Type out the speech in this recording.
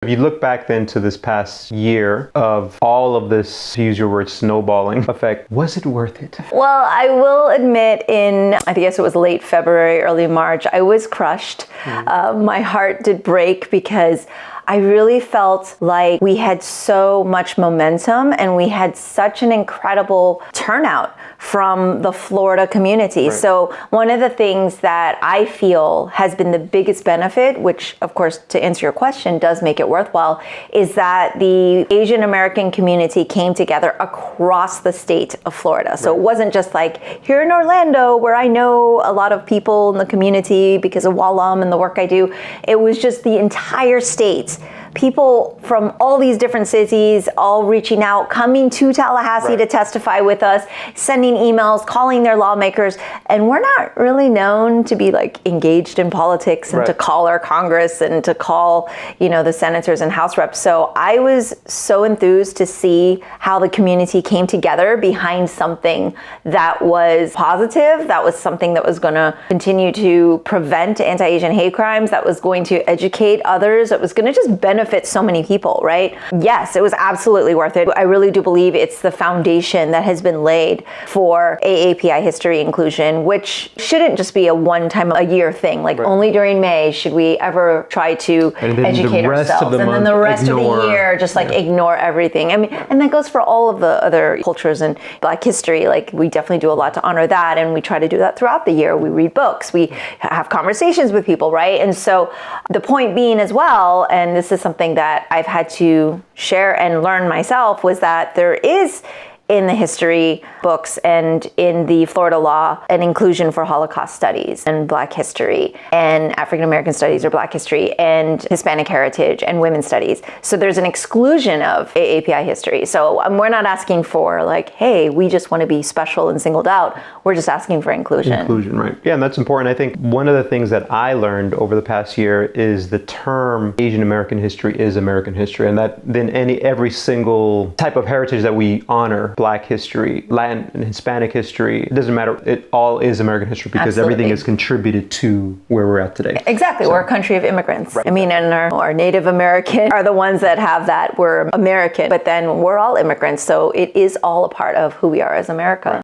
If you look back then to this past year of all of this, to use your word, snowballing effect, was it worth it? Well, I will admit I guess it was late February, early March, I was crushed. My heart did break because I really felt like we had so much momentum and we had such an incredible turnout from the Florida community. Right. So one of the things that I feel has been the biggest benefit, which of course to answer your question does make it worthwhile, is that the Asian American community came together across the state of Florida. So it wasn't just like here in Orlando where I know a lot of people in the community because of Walam and the work I do. It was just the entire state. People from all these different cities all reaching out, coming to Tallahassee to testify with us, sending emails, calling their lawmakers. And we're not really known to be like engaged in politics and to call our Congress and to call, the senators and House reps. So I was so enthused to see how the community came together behind something that was positive, that was something that was going to continue to prevent anti-Asian hate crimes, that was going to educate others, that was going to just benefit so many people, right? Yes, it was absolutely worth it. I really do believe it's the foundation that has been laid for AAPI history inclusion, which shouldn't just be a one-time a year thing. Like only during May should we ever try to educate ourselves. And then the rest of the year, just ignore everything. I mean, and that goes for all of the other cultures and Black history. Like we definitely do a lot to honor that. And we try to do that throughout the year. We read books, we have conversations with people, right? And so the point being as well, and this is something that I've had to share and learn myself, was that there is in the history books and in the Florida law an inclusion for Holocaust studies and Black history and African American studies or Black history and Hispanic heritage and women's studies. So there's an exclusion of AAPI history. So we're not asking for like, hey, we just want to be special and singled out. We're just asking for inclusion. Inclusion, right. Yeah, and that's important. I think one of the things that I learned over the past year is the term Asian American history is American history, and that then every single type of heritage that we honor, Black history, Latin and Hispanic history, it doesn't matter. It all is American history because everything is contributed to where we're at today. Exactly. So, we're a country of immigrants. Right. I mean, and our Native American are the ones that have that we're American, but then we're all immigrants. So it is all a part of who we are as America. Right.